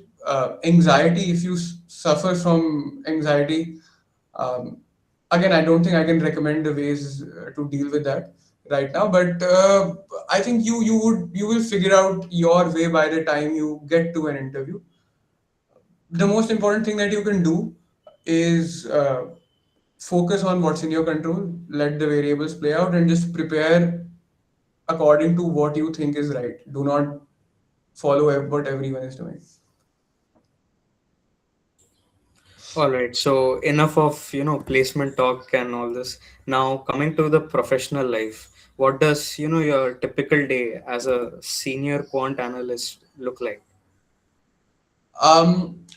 anxiety. If you suffer from anxiety, um, again, I don't think I can recommend the ways to deal with that right now, but I think you will figure out your way by the time you get to an interview. The most important thing that you can do is focus on what's in your control, let the variables play out, and just prepare according to what you think is right. Do not follow what everyone is doing. All right, so enough of placement talk and all this. Now coming to the professional life, what does your typical day as a senior quant analyst look like?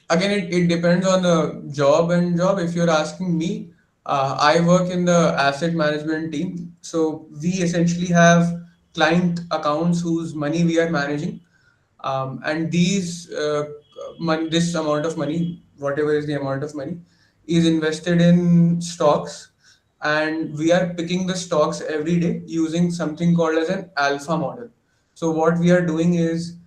Again, it depends on the job and job. If you're asking me, I work in the asset management team. So we essentially have client accounts whose money we are managing. And this amount of money, whatever is the amount of money, is invested in stocks. And we are picking the stocks every day using something called as an alpha model. So what we are doing is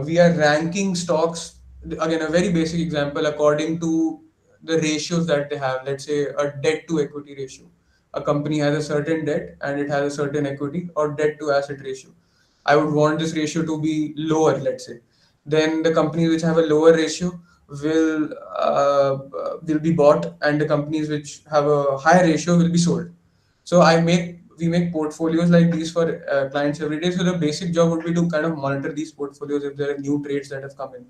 we are ranking stocks, again a very basic example, according to the ratios that they have. Let's say a debt to equity ratio. A company has a certain debt and it has a certain equity or debt to asset ratio. I would want this ratio to be lower, let's say. Then the companies which have a lower ratio will will be bought, and the companies which have a higher ratio will be sold. So we make portfolios like these for clients every day. So the basic job would be to kind of monitor these portfolios if there are new trades that have come in,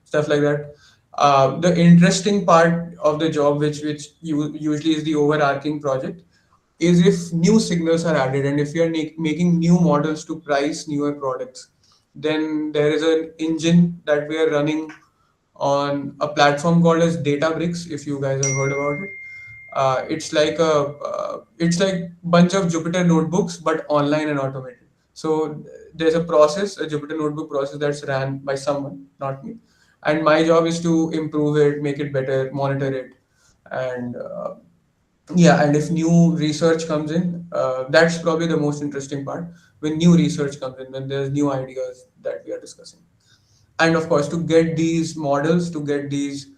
stuff like that. The interesting part of the job, which usually is the overarching project, is if new signals are added and if you are making new models to price newer products, then there is an engine that we are running on a platform called as Databricks. If you guys have heard about it, it's like bunch of Jupyter notebooks but online and automated. So there's a process, a Jupyter notebook process that's ran by someone, not me, and my job is to improve it, make it better, monitor it, and yeah, and if new research comes in, that's probably the most interesting part. When new research comes in, when there's new ideas that we are discussing, and of course, to get these models, to get these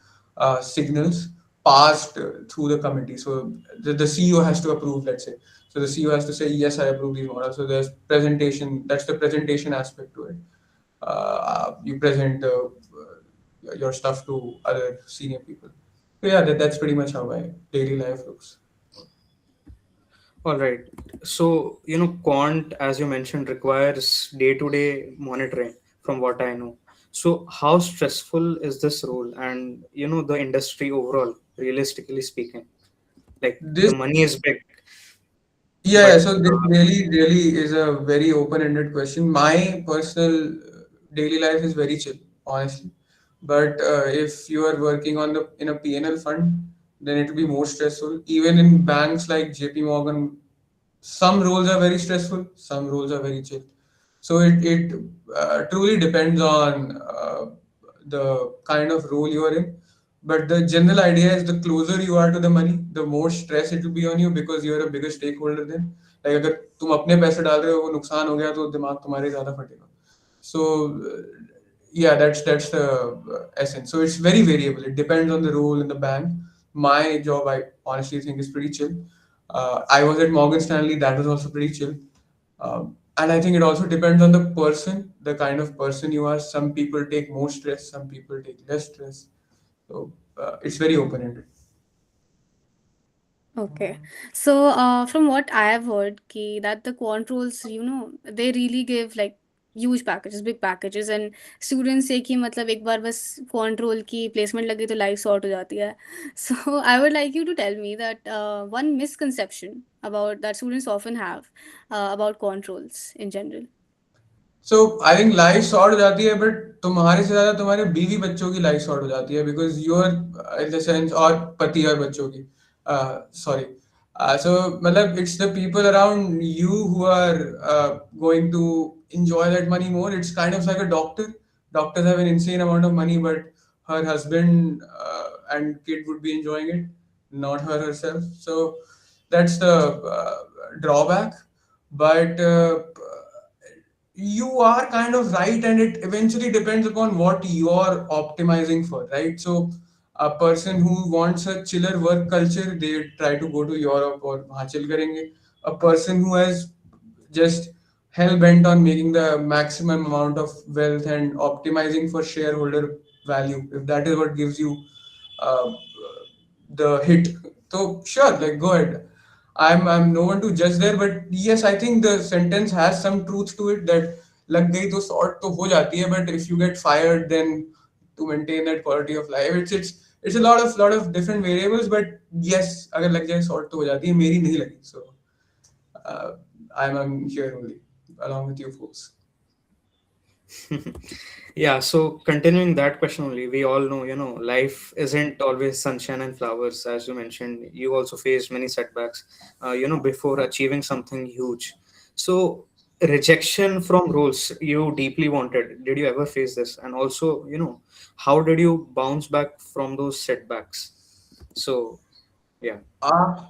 signals passed through the committee. So the CEO has to approve, let's say. So the CEO has to say, yes, I approve these models. So there's presentation. That's the presentation aspect to it. You present your stuff to other senior people. So yeah, that's pretty much how my daily life looks. All right. So, quant, as you mentioned, requires day-to-day monitoring, from what I know. So, how stressful is this role and, the industry overall, realistically speaking? Like, the This money is big, Yeah, but so this really is a very open-ended question. My personal daily life is very chill, honestly. But if you are working on the in a PNL fund, then it will be more stressful. Even in banks like JP Morgan, some roles are very stressful, some roles are very chill. So it truly depends on the kind of role you are in. But the general idea is the closer you are to the money, the more stress it will be on you because you are a bigger stakeholder then. Like अगर तुम अपने पैसे डाल रहे हो वो नुकसान हो गया तो दिमाग तुम्हारे ज़्यादा फटेगा. So yeah, that's the essence. So it's very variable. It depends on the role in the bank. My job, I honestly think, is pretty chill. I was at Morgan Stanley. That was also pretty chill. And I think it also depends on the person, the kind of person you are. Some people take more stress, some people take less stress. So it's very open ended. Okay. So, from what I have heard, ki, that the quant roles, they really give like huge packages, big packages, and students say कि मतलब एक बार बस quant role की placement लगी तो life sort हो जाती है. So, I would like you to tell me that one misconception about that students often have about quant roles in general. So I think life short हो जाती है, but तुम्हारे से ज्यादा तुम्हारे बीवी बच्चों की लाइफ शॉर्ट हो जाती है, because you're in the sense, और पति और बच्चों की, सॉरी. सो मतलब it's the people around you who are going to enjoy that money more. It's kind of like a doctor. Doctors have an insane amount of money, but her husband and kid would be enjoying it. not her herself. So that's the drawback. But you are kind of right, and it eventually depends upon what you're optimizing for, right? So a person who wants a chiller work culture, they try to go to Europe or वहाँ chill करेंगे. A person who has just hell bent on making the maximum amount of wealth and optimizing for shareholder value, if that is what gives you uh, the hit, so sure, like go ahead. I'm no one to judge there, but yes, I think the sentence has some truth to it that लग गई तो sort तो हो जाती है, but if you get fired, then to maintain that quality of life, it's a lot of different variables, but yes, अगर लग जाए sort तो हो जाती है, मेरी नहीं लगी, so uh, I'm here only along with you folks. Yeah, so continuing that question only, we all know, life isn't always sunshine and flowers. As you mentioned, you also faced many setbacks, before achieving something huge. So, rejection from roles you deeply wanted, did you ever face this? And also, how did you bounce back from those setbacks? So, yeah. Ah,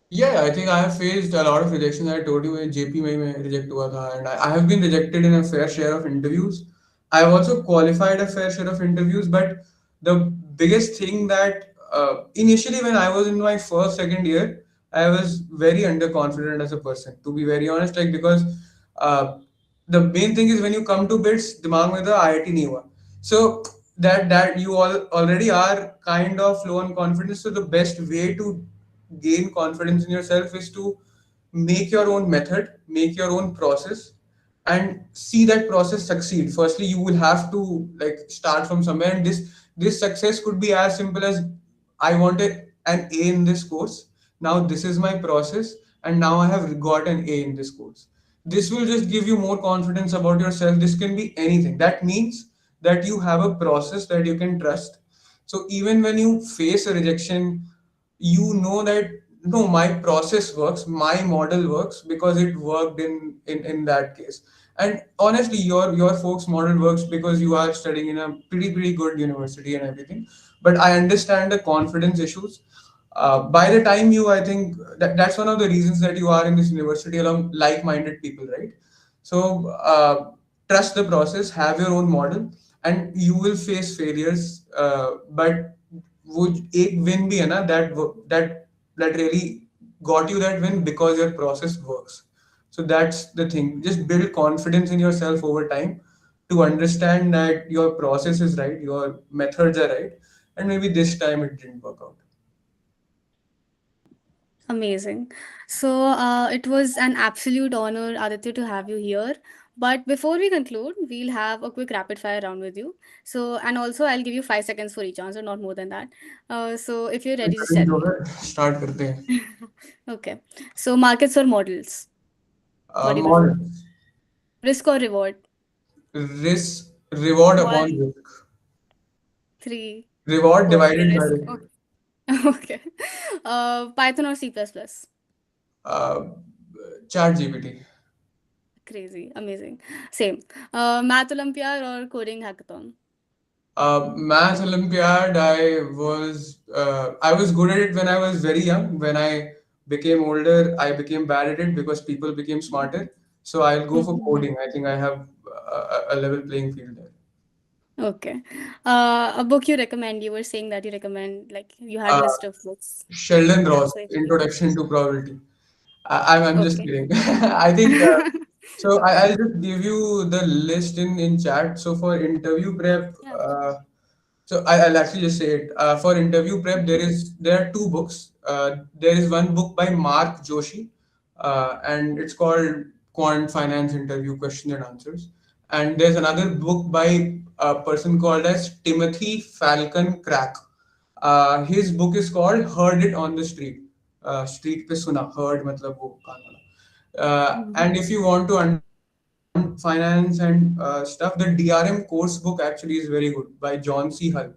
yeah, I think I have faced a lot of rejection. I told you in JP में reject हुआ था, and I have been rejected in a fair share of interviews. I have also qualified a fair share of interviews, but the biggest thing that initially when I was in my first second year, I was very underconfident as a person. To be very honest, like because uh, the main thing is when you come to bits, दिमाग में तो IIT नहीं हुआ. So that you all already are kind of low on confidence. So the best way to gain confidence in yourself is to make your own method, make your own process, and see that process succeed. Firstly, you will have to like start from somewhere, and this success could be as simple as I wanted an A in this course. Now this is my process, and now I have got an A in this course. This will just give you more confidence about yourself. This can be anything. That means that you have a process that you can trust. So even when you face a rejection, you know that no, my process works, my model works because it worked in that case. And honestly, your folks model works because you are studying in a pretty good university and everything. But I understand the confidence issues. By the time you, I think that's one of the reasons that you are in this university along like-minded people, right? So trust the process, have your own model, and you will face failures. But वो एक win भी है ना, that really got you that win because your process works. So that's the thing. Just build confidence in yourself over time to understand that your process is right, your methods are right, and maybe this time it didn't work out. Amazing. So, it was an absolute honor, Aditya, to have you here. But before we conclude, we'll have a quick rapid fire round with you. So, and also I'll give you 5 seconds for each answer, not more than that. So, if you're ready, just tell जो me. है start करते हैं. Okay. So, markets or models? What do you prefer? Models. Risk or reward? Risk, reward upon One, risk. three. Reward Okay, divided by risk. risk. Okay. Okay. Python or C++? Uh, Chat GPT. Crazy. Amazing. Same. Math Olympiad or coding hackathon? Math Olympiad, I was good at it when I was very young. When I became older, I became bad at it because people became smarter. So I'll go for coding. I think I have a level playing field there. Okay. A book you recommend? You were saying that you recommend, like, you had a Uh, list of books. Sheldon Yeah. Ross, So if you could. Introduction to Probability. I'm just Okay. kidding. I think so. I'll just give you the list in chat. So for interview prep, Yeah, of course. so I'll actually just say it. For interview prep, there are two books. There is one book by Mark Joshi, and it's called Quant Finance Interview Question and Answers. And there's another book by a person called as Timothy Falcon Crack. His book is called Heard It on the Street. Street पे सुना, heard मतलब वो कान वाला. Mhm. And if you want to understand finance and stuff, the DRM course book actually is very good by John C. Hull.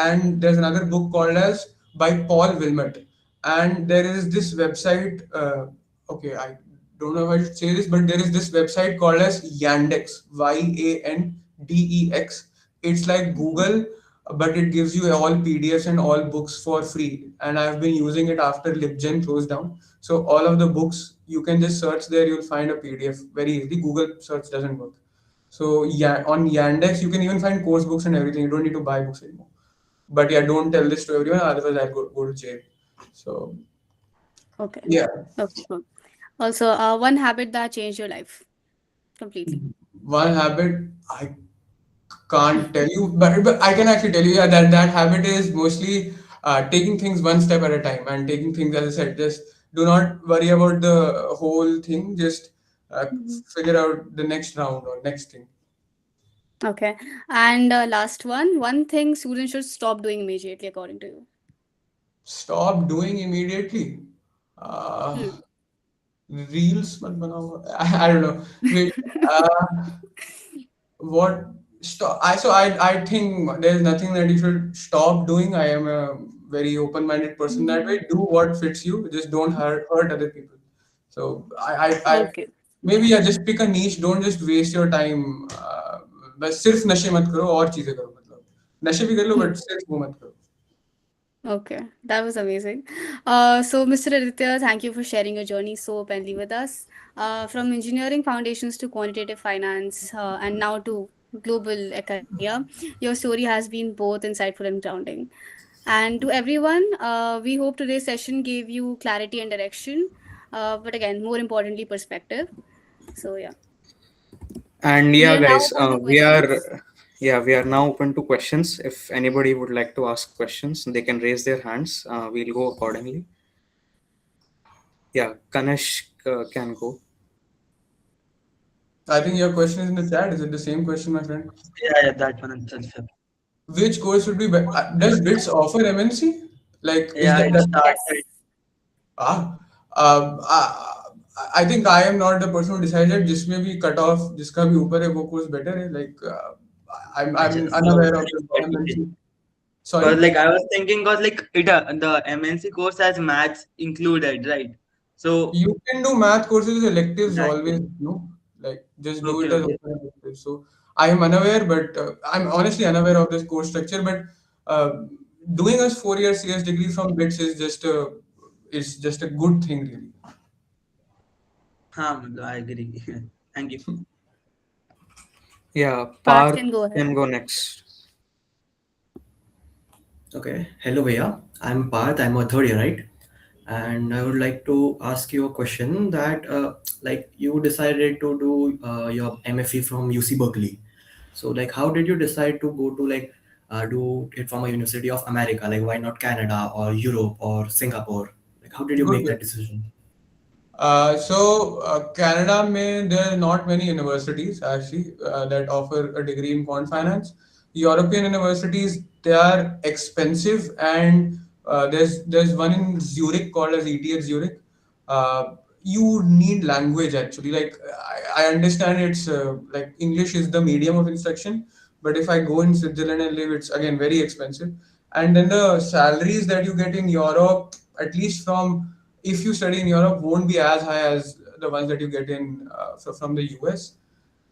And there's another book called as by Paul Wilmot. And there is this website. Okay, I don't know if I should say this, but there is this website called as Yandex. Yandex. It's like Mhm. Google but it gives you all PDFs and all books for free. And I've been using it after LibGen closed down. So all of the books you can just search there, you'll find a PDF very easily. Google search doesn't work. So yeah, on Yandex you can even find course books and everything. You don't need to buy books anymore. But yeah, don't tell this to everyone, otherwise I'll go to jail. So Okay. yeah, Okay, cool. Also, one habit that changed your life completely. one habit I can't tell you, but I can actually tell you, yeah, that that habit is mostly taking things one step at a time and taking things, as I said, just do not worry about the whole thing. Just Mhm. figure out the next round or next thing. Okay. And last one thing students should stop doing immediately, according to you. Stop doing immediately. Uh, Hmm. Reels mat banao. I don't know. Wait. Uh, what stop I think there's nothing that you should stop doing. I am a very open-minded person that way. Mhm. Do what fits you, just don't hurt other people. So I Okay. maybe yeah, just pick a niche. Don't just waste your time. बस सिर्फ नशे मत करो और चीजें करो, मतलब नशे भी कर लो बट सिर्फ वो मत करो. Okay, that was amazing. So, Mr. Aditya, thank you for sharing your journey so openly with us. From engineering foundations to quantitative finance, and now to global career, your story has been both insightful and grounding. And to everyone, we hope today's session gave you clarity and direction, but again, more importantly, perspective. So, yeah, And we yeah, are now guys, open to we questions. are yeah, we are now open to questions. If anybody would like to ask questions, they can raise their hands. We'll go accordingly. Yeah, Kanesh can go. I think your question is in the chat. Is it the same question, my friend? Yeah, yeah, that one itself. Which course should be does BITS offer MNC? Like, is Yeah, it that Yes. started. ah, I think I am not the person who decided जिसमें भी cut off जिसका भी ऊपर है वो course better है. Like, I'm Achha, so unaware of the exactly. MNC. Sorry. Cause like I was thinking, cause like it the MNC course has maths included, right? So You can do math courses as electives always, exactly. no? Like, just do Okay, it as okay. open electives. So I am unaware, but I'm honestly unaware of this course structure. But doing a 4 year CS degree from BITS is just a good thing, really. I agree. Thank you. Yeah, Parth Parth can go ahead. can go next. Okay, hello Vaya. I'm Parth. I'm a third year, right? And I would like to ask you a question that, like, you decided to do your MFE from UC Berkeley. So, like, how did you decide to go to do it from a University of America? Like, why not Canada or Europe or Singapore? Like, how did you Good make that question. decision? Canada may there are not many universities actually that offer a degree in quant finance. European universities, they are expensive, and there's one in Zurich called as ETH Zurich. You need language actually. Like, I understand it's like English is the medium of instruction, but if I go in Switzerland and live, it's again very expensive. And then the salaries that you get in Europe, at least from if you study in Europe, won't be as high as the ones that you get in from the US.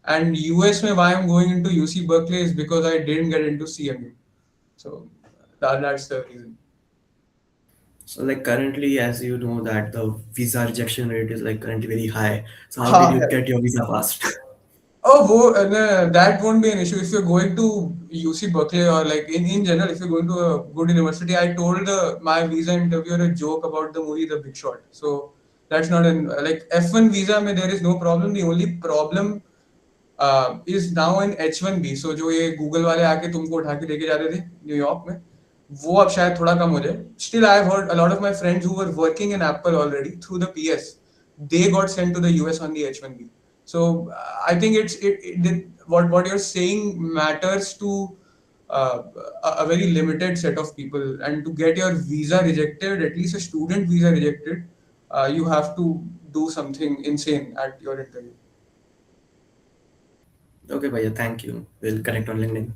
And US, mein, why I'm going into UC Berkeley is because I didn't get into CMU. So that's the reason. So, like, currently, as you know, that the visa rejection rate is like currently very high. So, how did Ha, you get your visa passed? oh, no, that won't be an issue if you're going to UC Berkeley or like in general, if you're going to a good university. I told my visa interviewer a joke about the movie The Big Short. So that's not an like F1 visa, mein, there is no problem. The only problem is now in H1B. सो जो ये Google वाले आके तुमको उठा के लेके जाते थे न्यूयॉर्क में, वो अब शायद थोड़ा कम हो जाए. Still I have heard a lot of my friends who were working in Apple already through the PS, they got sent to the US on the H1B. So I think what you're saying matters to uh, a very limited set of people, and to get your visa rejected, at least a student visa rejected, you have to do something insane at your interview. Okay, Vaya, thank you. We'll connect on LinkedIn.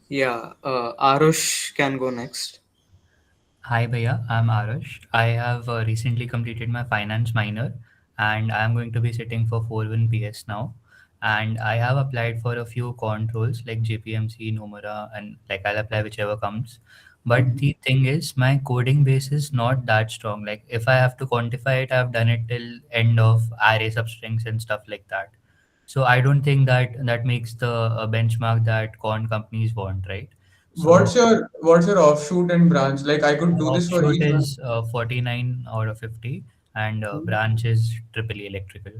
Yeah, Arush can go next. Hi Bhaiya, I'm Arush. I have recently completed my finance minor and I'm going to be sitting for 4-1 PS now. and I have applied for a few quant roles like JPMC, Nomura, and like I'll apply whichever comes. But the thing is, my coding base is not that strong. Like if I have to quantify it, I've done it till end of array substrings and stuff like that. So I don't think that makes the benchmark that quant companies want, right? So What's your offshoot and branch? Like I my could do this for offshoot each one. is 49 out of 50, and branch is triple E electrical.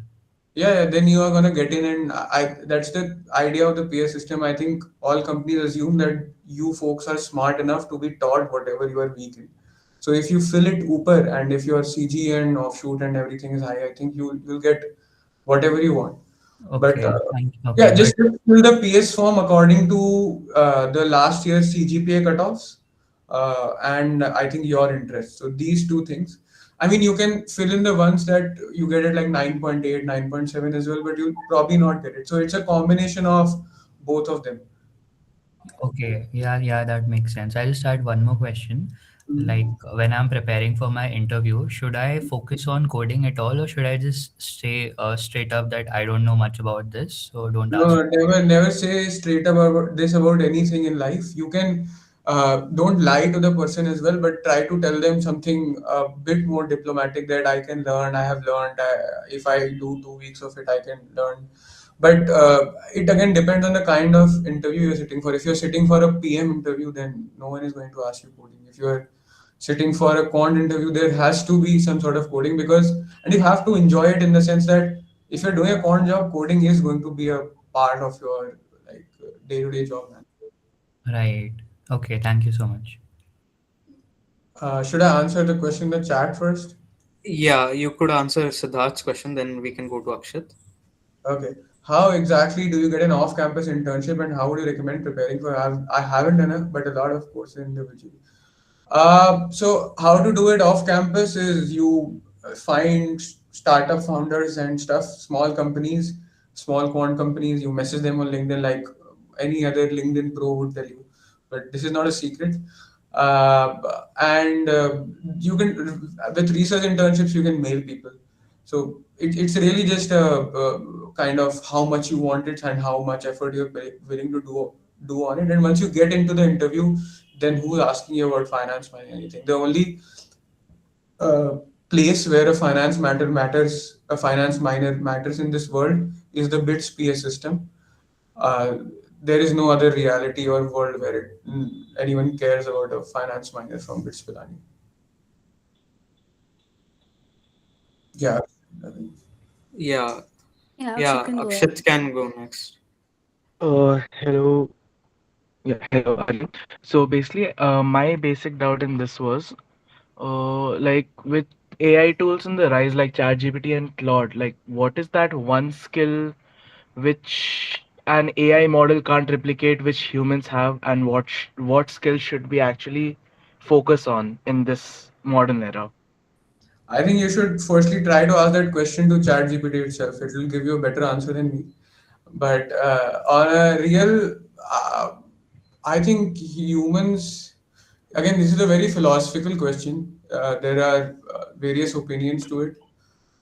Yeah, then you are gonna get in, and that's the idea of the peer system. I think all companies assume that you folks are smart enough to be taught whatever you are weak in. So if you fill it upper, and if your CG and offshoot and everything is high, I think you'll get whatever you want. But Okay, thank you. Okay, yeah, but just fill the PS form according to the last year's CGPA cutoffs, and I think your interest. So these two things. I mean, you can fill in the ones that you get at like 9.8, 9.7 as well, but you'll probably not get it. So it's a combination of both of them. okay, yeah, yeah, that makes sense. I just had one more question. Like Mm. when I'm preparing for my interview, should I focus on coding at all, or should I just say straight up that I don't know much about this, so don't ask? No, never say straight up about this about anything in life. You can don't lie to the person as well, but try to tell them something a bit more diplomatic that I can learn. I have learned. If I do 2 weeks of it, I can learn. But it again depends on the kind of interview you're sitting for. If you're sitting for a PM interview, then no one is going to ask you coding. If you're sitting for a quant interview, there has to be some sort of coding because, and you have to enjoy it in the sense that if you're doing a quant job, coding is going to be a part of your like day-to-day job, man. Right. Okay, thank you so much. Should I answer the question in the chat first? Yeah, you could answer Siddharth's question, then we can go to Akshat. Okay. How exactly do you get an off-campus internship, and how would you recommend preparing for? I haven't done it, but a lot of courses individually. So how to do it off campus is you find startup founders and stuff, small companies, small quant companies. You message them on LinkedIn like any other LinkedIn pro would tell you, but this is not a secret. And you can with research internships you can mail people. So it's really just a kind of how much you want it and how much effort you're willing to do on it. And once you get into the interview, then who's asking you about finance money anything? The only uh, place where a finance minor matters in this world is the BITS PS system. Uh, there is no other reality or world where anyone cares about a finance minor from BITS Pilani. Yeah. Yeah, Yeah, Akshat yeah, can go ahead. Akshat can go next. Hello. Yeah, hello again. So basically, my basic doubt in this was, like with AI tools in the rise, like ChatGPT and Claude, like what is that one skill which an AI model can't replicate, which humans have, and what skill should we actually focus on in this modern era? I think you should firstly try to ask that question to ChatGPT itself. It will give you a better answer than me. But on a real, I think humans, again, this is a very philosophical question. There are various opinions to it.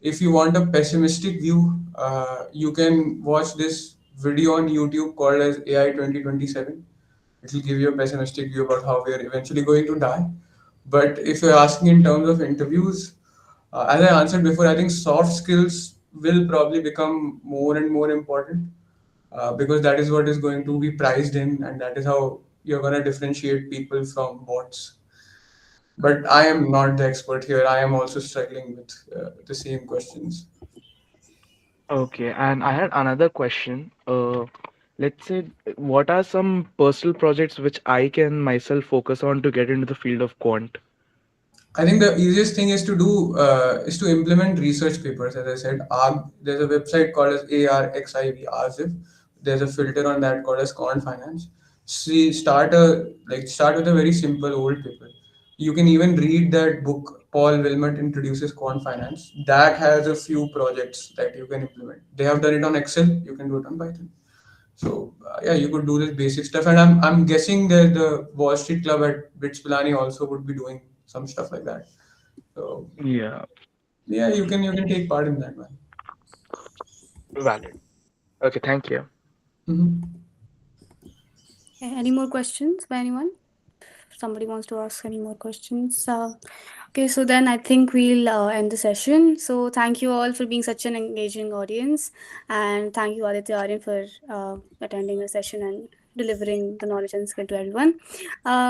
If you want a pessimistic view, you can watch this video on YouTube called as AI 2027. It will give you a pessimistic view about how we are eventually going to die. But if you're asking in terms of interviews, as I answered before, I think soft skills will probably become more and more important because that is what is going to be priced in, and that is how you're going to differentiate people from bots. But I am not the expert here. I am also struggling with the same questions. Okay, and I had another question. Let's say, what are some personal projects which I can myself focus on to get into the field of quant? I think the easiest thing is to implement research papers. As I said, there's a website called as ARXIV, ARXIV. There's a filter on that called as Quant Finance. See, start with a very simple old paper. You can even read that book. Paul Wilmot introduces Quant Finance. That has a few projects that you can implement. They have done it on Excel. You can do it on Python. So yeah, you could do this basic stuff, and I'm guessing that the Wall Street Club at Bits Pilani also would be doing some stuff like that. So Yeah, yeah, you can take part in that, man. valid. Okay, thank you. Mm-hmm. Any more questions by anyone? Somebody wants to ask any more questions. Okay, so then I think we'll end the session. So thank you all for being such an engaging audience, and thank you Aditya Aryan for attending the session and delivering the knowledge and skill to everyone.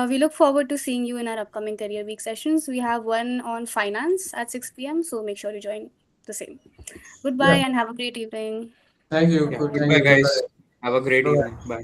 We look forward to seeing you in our upcoming Career Week sessions. We have one on finance at 6 p.m. So make sure you join the same. Goodbye Yeah. and have a great evening. Thank you. Yeah. Good. Thank Goodbye, you. guys. Goodbye. Have a great Bye. evening. Bye.